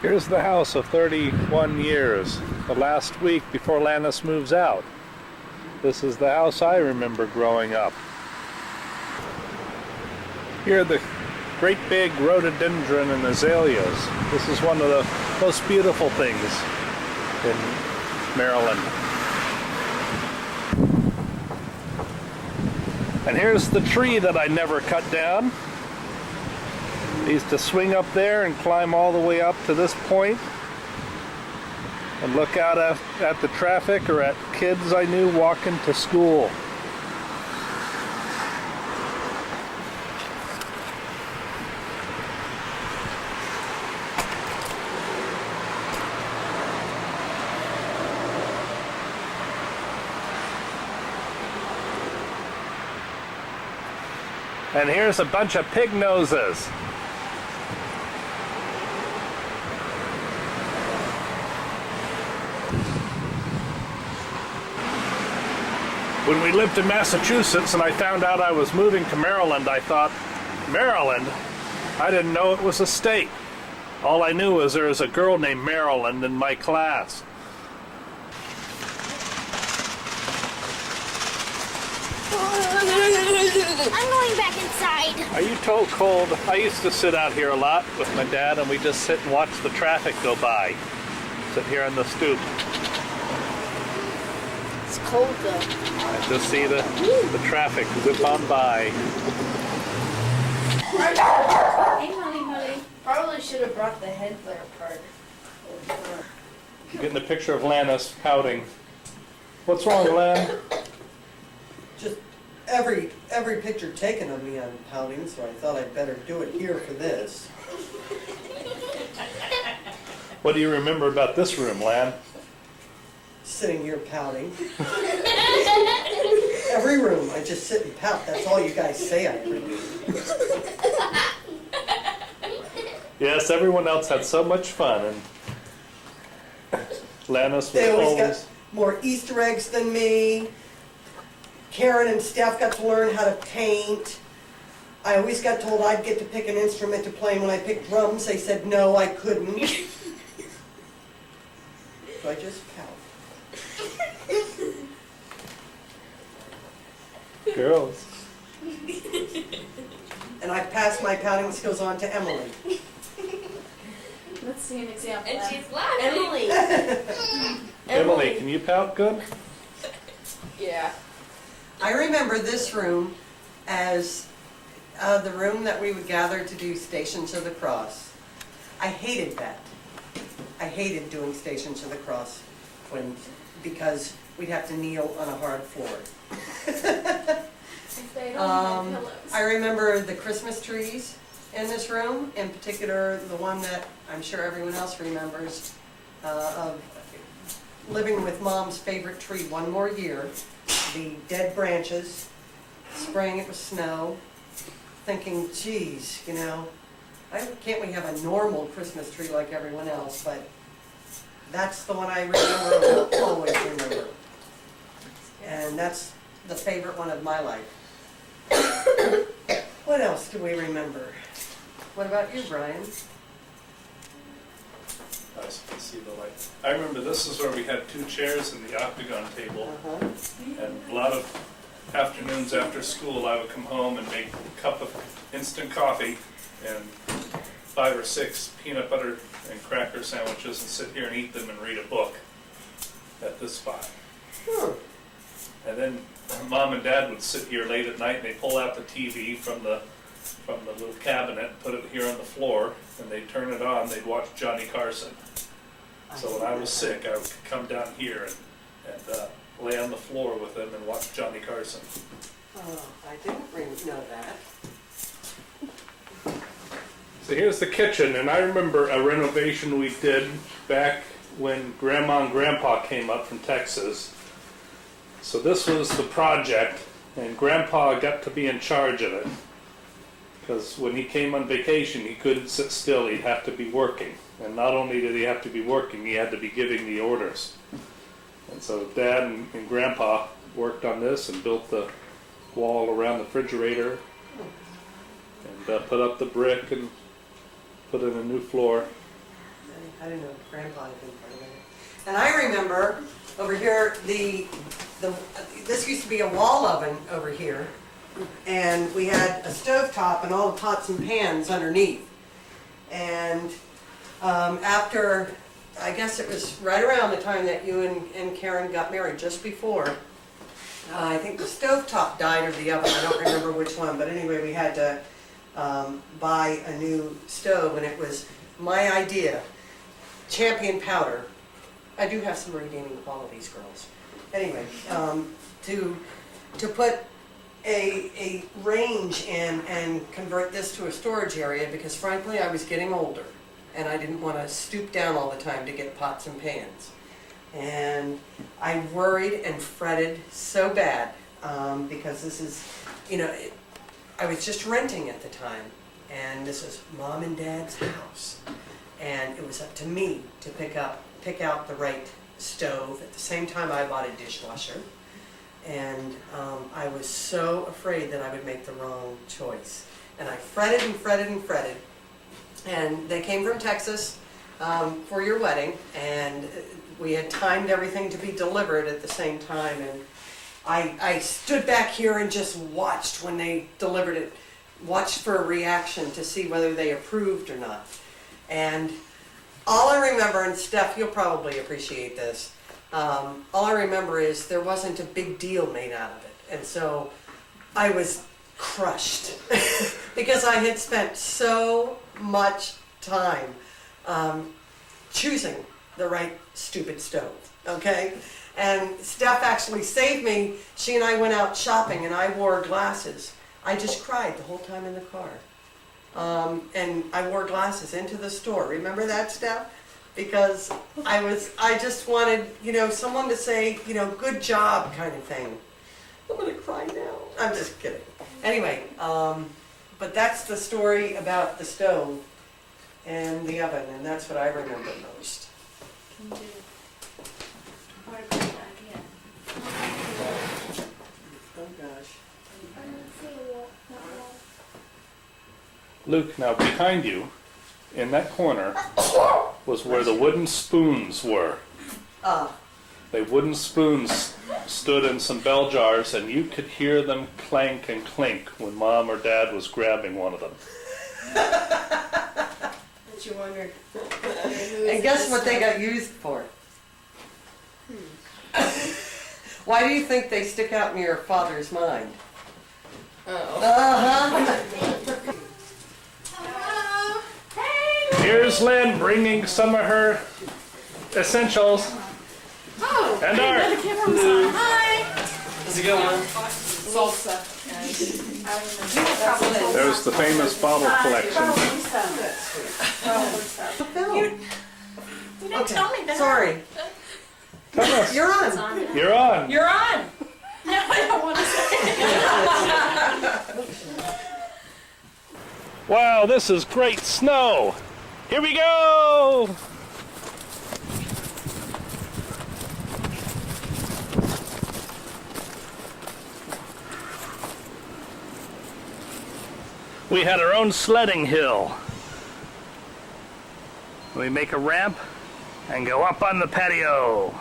Here's the house of 31 years, the last week before Lanis moves out. This is the house I remember growing up. Here are the great big rhododendron and azaleas. This is one of the most beautiful things in Maryland. And here's the tree that I never cut down. I used to swing up there and climb all the way up to this point and look out at the traffic or at kids I knew walking to school. And here's a bunch of pig noses. When we lived in Massachusetts and I found out I was moving to Maryland, I thought, Maryland? I didn't know it was a state. All I knew was there was a girl named Maryland in my class. I'm going back inside. Are you told cold? I used to sit out here a lot with my dad and we just sit and watch the traffic go by. Sit here on the stoop. It's cold though. I just see the traffic zip on by. Hey, honey. Probably should have brought the head flare part. I'm getting a picture of Lanis pouting. What's wrong, Lan? Just every picture taken of me, I'm pouting, so I thought I'd better do it here for this. What do you remember about this room, Lan? Sitting here pouting. Every room, I just sit and pout. That's all you guys say I do. Yes, everyone else had so much fun, and Lanis was They always always... got more Easter eggs than me. Karen and Steph got to learn how to paint. I always got told I'd get to pick an instrument to play, and when I picked drums, they said no, I couldn't. So I just pout. Girls. And I passed my pouting skills on to Emily. Let's see an example. And she's laughing. Emily. Emily, can you pout good? Yeah. I remember this room as the room that we would gather to do Stations of the Cross. I hated that. I hated doing Stations of the Cross because we'd have to kneel on a hard floor. If they don't have pillows. I remember the Christmas trees in this room, in particular the one that I'm sure everyone else remembers of living with Mom's favorite tree one more year. The dead branches, spraying it with snow, thinking, geez, you know, can't we have a normal Christmas tree like everyone else? But that's the one I remember, will always remember. And that's the favorite one of my life. What else do we remember? What about you, Brian? Nice to see the light. I remember this is where we had two chairs in the octagon table. And a lot of afternoons after school, I would come home and make a cup of instant coffee and 5 or 6 peanut butter and cracker sandwiches and sit here and eat them and read a book at this spot. And then Mom and Dad would sit here late at night and they'd pull out the TV from the little cabinet, put it here on the floor, and they'd turn it on, they'd watch Johnny Carson. So when I was sick, I would come down here and lay on the floor with them and watch Johnny Carson. Oh, I didn't know that. So here's the kitchen, and I remember a renovation we did back when Grandma and Grandpa came up from Texas. So this was the project, and Grandpa got to be in charge of it. Because when he came on vacation, he couldn't sit still, he'd have to be working. And not only did he have to be working, he had to be giving the orders. And so Dad and Grandpa worked on this and built the wall around the refrigerator and put up the brick and put in a new floor. I didn't know Grandpa had been part of it. And I remember over here, this used to be a wall oven over here, and we had a stovetop and all the pots and pans underneath. And after, I guess it was right around the time that you and Karen got married, just before, I think the stovetop died or the oven, I don't remember which one, but anyway, we had to buy a new stove, and it was my idea, champion powder. I do have some redeeming qualities, girls. Anyway, to put a range in and convert this to a storage area, because frankly I was getting older and I didn't want to stoop down all the time to get pots and pans. And I worried and fretted so bad because this is, I was just renting at the time, and this was Mom and Dad's house, and it was up to me to pick out the right stove. At the same time I bought a dishwasher, and I was so afraid that I would make the wrong choice. And I fretted and fretted and fretted, and they came from Texas for your wedding, and we had timed everything to be delivered at the same time, and I stood back here and just watched when they delivered it, watched for a reaction to see whether they approved or not. And all I remember, and Steph, you'll probably appreciate this, all I remember is there wasn't a big deal made out of it. And so I was crushed because I had spent so much time choosing the right stupid stove, okay? And Steph actually saved me. She and I went out shopping and I wore glasses. I just cried the whole time in the car. And I wore glasses into the store. Remember that, Steph? Because I just wanted, someone to say, good job kind of thing. I'm gonna cry now. I'm just kidding. Anyway, but that's the story about the stove and the oven, and that's what I remember most. What a great idea. Oh gosh. Luke, now behind you, in that corner, was where the wooden spoons were. The wooden spoons stood in some bell jars, and you could hear them clank and clink when Mom or Dad was grabbing one of them. But you wondered. And guess what they got used for? Why do you think they stick out in your father's mind? Here's Lynn bringing some of her essentials. Oh, And our hi. How's it going? Salsa. There's the famous bottle collection. You didn't tell me that. Sorry. Tell us. You're on. You're on. You're on. No, I don't want to say. Wow, this is great snow. Here we go. We had our own sledding hill. We make a ramp and go up on the patio.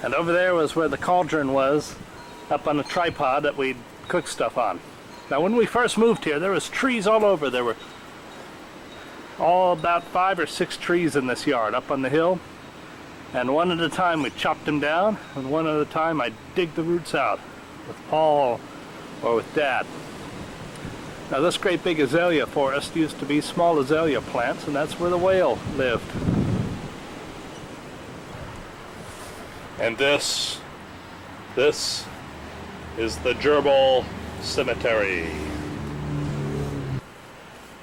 And over there was where the cauldron was, up on a tripod that we'd cook stuff on. Now when we first moved here, there was trees all over. There were all about 5 or 6 trees in this yard up on the hill. And one at a time we chopped them down, and one at a time I'd dig the roots out with Paul or with Dad. Now this great big azalea forest used to be small azalea plants, and that's where the whale lived. And this is the gerbil cemetery.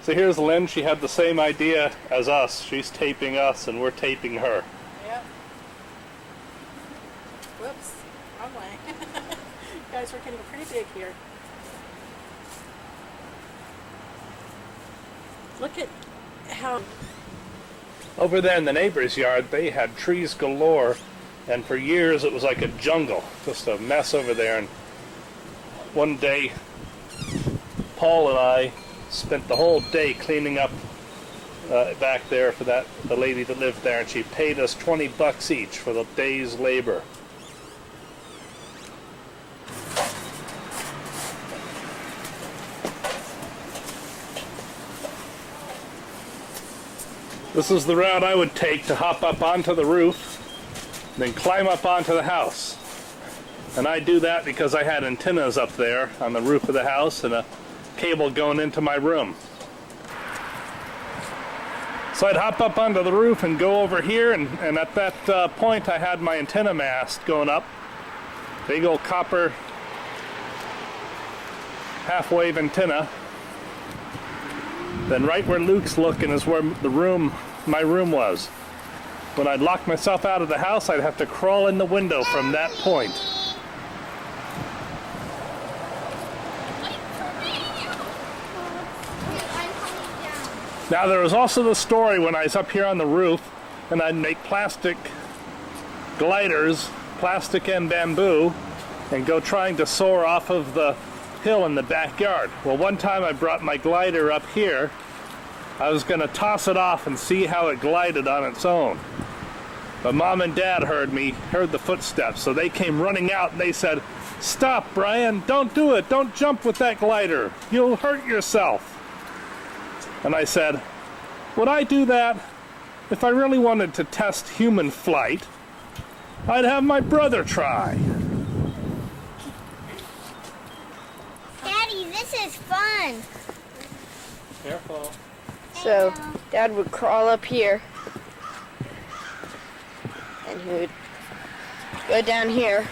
So here's Lynn. She had the same idea as us. She's taping us and we're taping her. Yep. Whoops. Wrong way. Guys, we're getting pretty big here. Look at how... Over there in the neighbor's yard, they had trees galore, and for years it was like a jungle, just a mess over there. And one day, Paul and I spent the whole day cleaning up back there for the lady that lived there, and she paid us $20 each for the day's labor. This is the route I would take to hop up onto the roof, then climb up onto the house. And I do that because I had antennas up there on the roof of the house and a cable going into my room. So I'd hop up onto the roof and go over here, and at that point I had my antenna mast going up. Big old copper half-wave antenna. Then right where Luke's looking is where my room was. When I'd lock myself out of the house, I'd have to crawl in the window from that point. Now there was also the story when I was up here on the roof and I'd make plastic gliders, plastic and bamboo, and go trying to soar off of the hill in the backyard. Well, one time I brought my glider up here. I was going to toss it off and see how it glided on its own. But Mom and Dad heard the footsteps, so they came running out and they said, "Stop, Brian, don't do it, don't jump with that glider, you'll hurt yourself." And I said, would I do that? If I really wanted to test human flight, I'd have my brother try. Daddy, this is fun. Careful. So Dad would crawl up here, and he would go down here,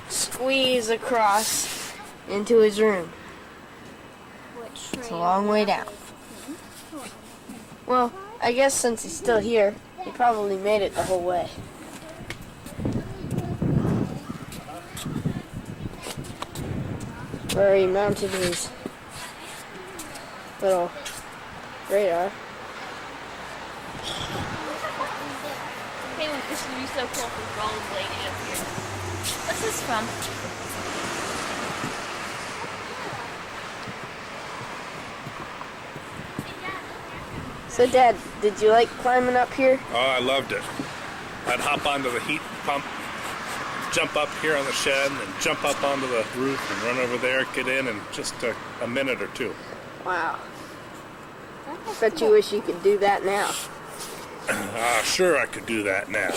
squeeze across into his room. It's a long way down. Well, I guess since he's still here, he probably made it the whole way. Where he mounted his little radar. Hey, look, this would be so cool if we rollerbladed up here. What's this from? So Dad, did you like climbing up here? Oh, I loved it. I'd hop onto the heat pump, jump up here on the shed, and then jump up onto the roof and run over there, get in in just a minute or two. Wow. I bet you wish you could do that now. Sure I could do that now.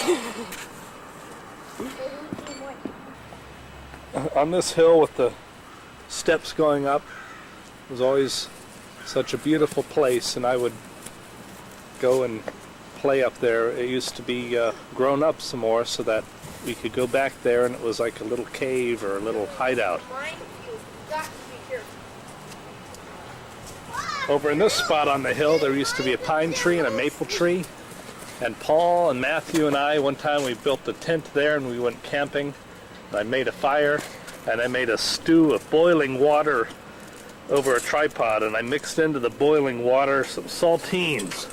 On this hill with the steps going up was always such a beautiful place, and I would go and play up there. It used to be grown up some more so that we could go back there and it was like a little cave or a little hideout. Over in this spot on the hill there used to be a pine tree and a maple tree, and Paul and Matthew and I, one time we built a tent there and we went camping. I made a fire and I made a stew of boiling water over a tripod, and I mixed into the boiling water some saltines.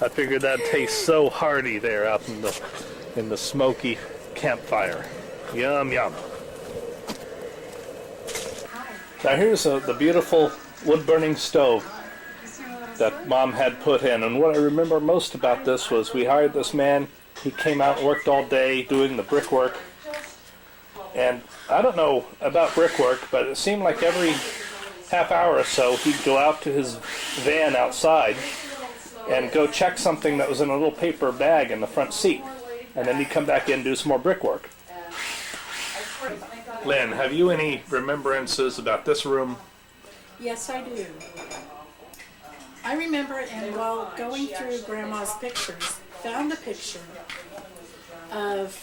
I figured that'd taste so hearty there out in the smoky campfire. Yum, yum. Now here's the beautiful wood-burning stove that Mom had put in, and what I remember most about this was we hired this man. He came out and worked all day doing the brickwork, and I don't know about brickwork, but it seemed like every half hour or so he'd go out to his van outside and go check something that was in a little paper bag in the front seat, and then he'd come back in and do some more brickwork. Lynn, have you any remembrances about this room? Yes, I do. I remember, and while going through Grandma's pictures, found a picture of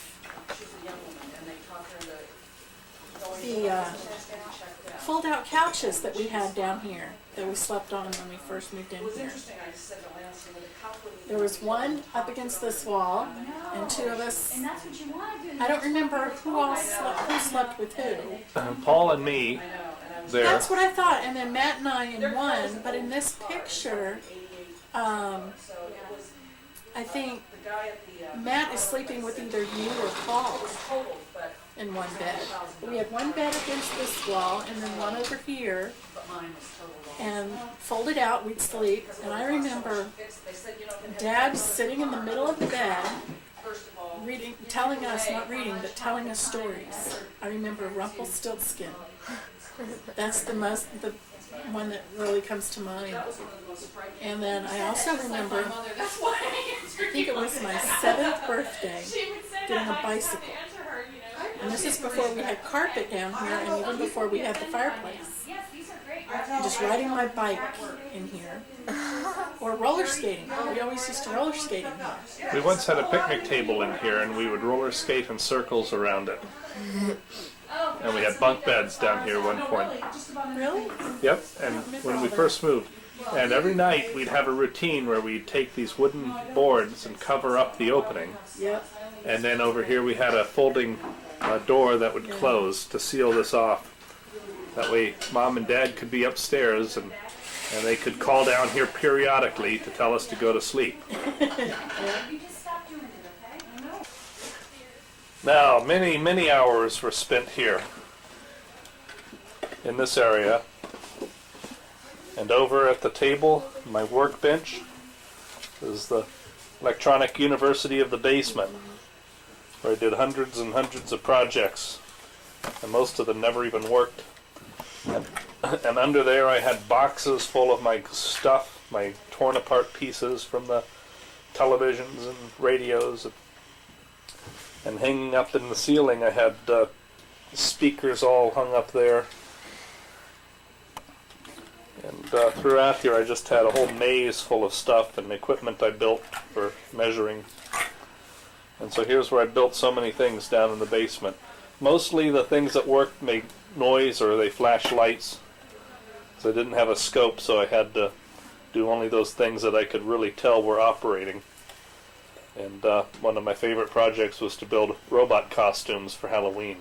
the fold-out couches that we had down here that we slept on when we first moved in here. There was one up against this wall, and two of us. I don't remember who slept with who. Paul and me. There. That's what I thought, and then Matt and I in one. But in this picture, I think Matt is sleeping with either you or Paul in one bed. We had one bed against this wall, and then one over here, and fold it out, we'd sleep. And I remember Dad sitting in the middle of the bed, reading, telling us, not reading, but telling us stories. I remember Rumpelstiltskin. That's the one that really comes to mind. And then I also remember, I think it was my 7th birthday, getting a bicycle. And this is before we had carpet down here, and even before we had the fireplace. Just riding my bike in here, or roller skating. We always used to roller skate in here. We once had a picnic table in here, and we would roller skate in circles around it. And we had bunk beds down here at one point. Really? Yep, and when we first moved. And every night we'd have a routine where we'd take these wooden boards and cover up the opening. Yep. And then over here we had a folding door that would close to seal this off. That way Mom and Dad could be upstairs and they could call down here periodically to tell us to go to sleep. Now, many, many hours were spent here in this area. And over at the table, my workbench, is the electronic university of the basement, where I did hundreds and hundreds of projects, and most of them never even worked. And under there I had boxes full of my stuff, my torn apart pieces from the televisions and radios. And hanging up in the ceiling I had speakers all hung up there. And throughout here I just had a whole maze full of stuff and equipment I built for measuring. And so here's where I built so many things down in the basement. Mostly the things that worked made noise or they flash lights. So I didn't have a scope, so I had to do only those things that I could really tell were operating. And one of my favorite projects was to build robot costumes for Halloween.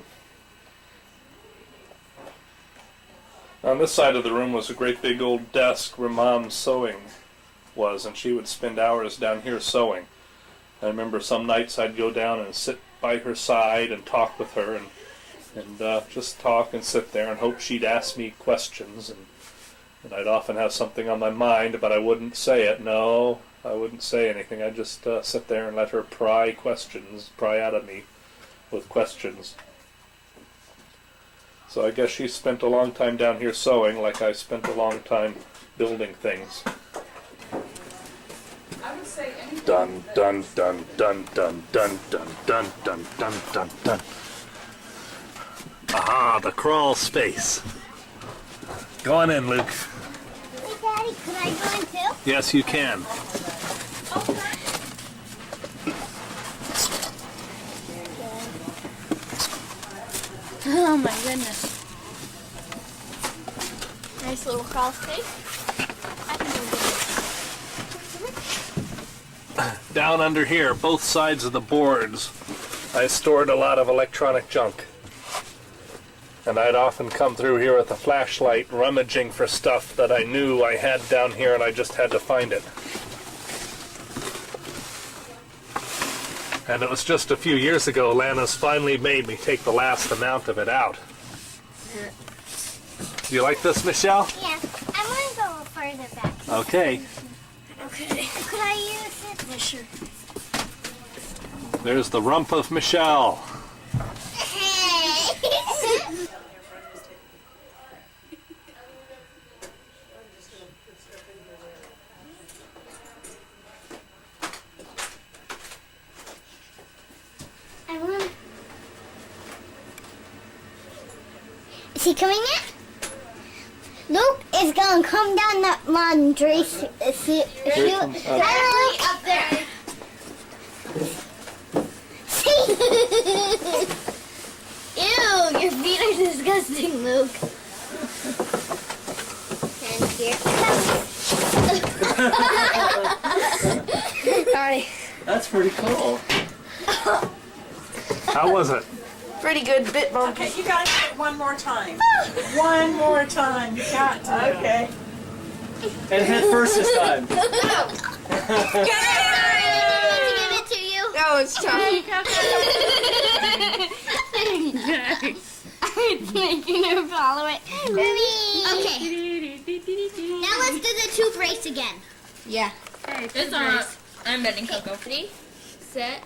On this side of the room was a great big old desk where Mom's sewing was, and she would spend hours down here sewing. I remember some nights I'd go down and sit by her side and talk with her and just talk and sit there and hope she'd ask me questions. And I'd often have something on my mind, but I wouldn't say it. No, I wouldn't say anything. I'd just sit there and let her pry out of me with questions. So I guess she spent a long time down here sewing, like I spent a long time building things. Dun dun dun dun dun dun dun dun dun dun dun dun. Aha, the crawl space. Go on in, Luke. Hey, Daddy, could I go in too? Yes, you can. Oh my goodness. Nice little crawl space. I can do this. Down under here, both sides of the boards, I stored a lot of electronic junk. And I'd often come through here with a flashlight, rummaging for stuff that I knew I had down here and I just had to find it. And it was just a few years ago, Lanis finally made me take the last amount of it out. Do you like this, Michelle? Yeah, I want to go further back. Okay. Okay. Could I use it? Yeah, sure. There's the rump of Michelle. Is he coming in? Luke is gonna come down that laundry chute. Up there. Ew, your feet are disgusting, Luke. And here it comes. Sorry. That's pretty cool. How was it? Pretty good, bit bumpy. Okay, you gotta do it one more time. One more time. You got to. Okay. And head first this time. Give it to you. That was tough. I'm making her follow it. Okay. do the tooth race again. Yeah. I'm betting Coco. 3, set,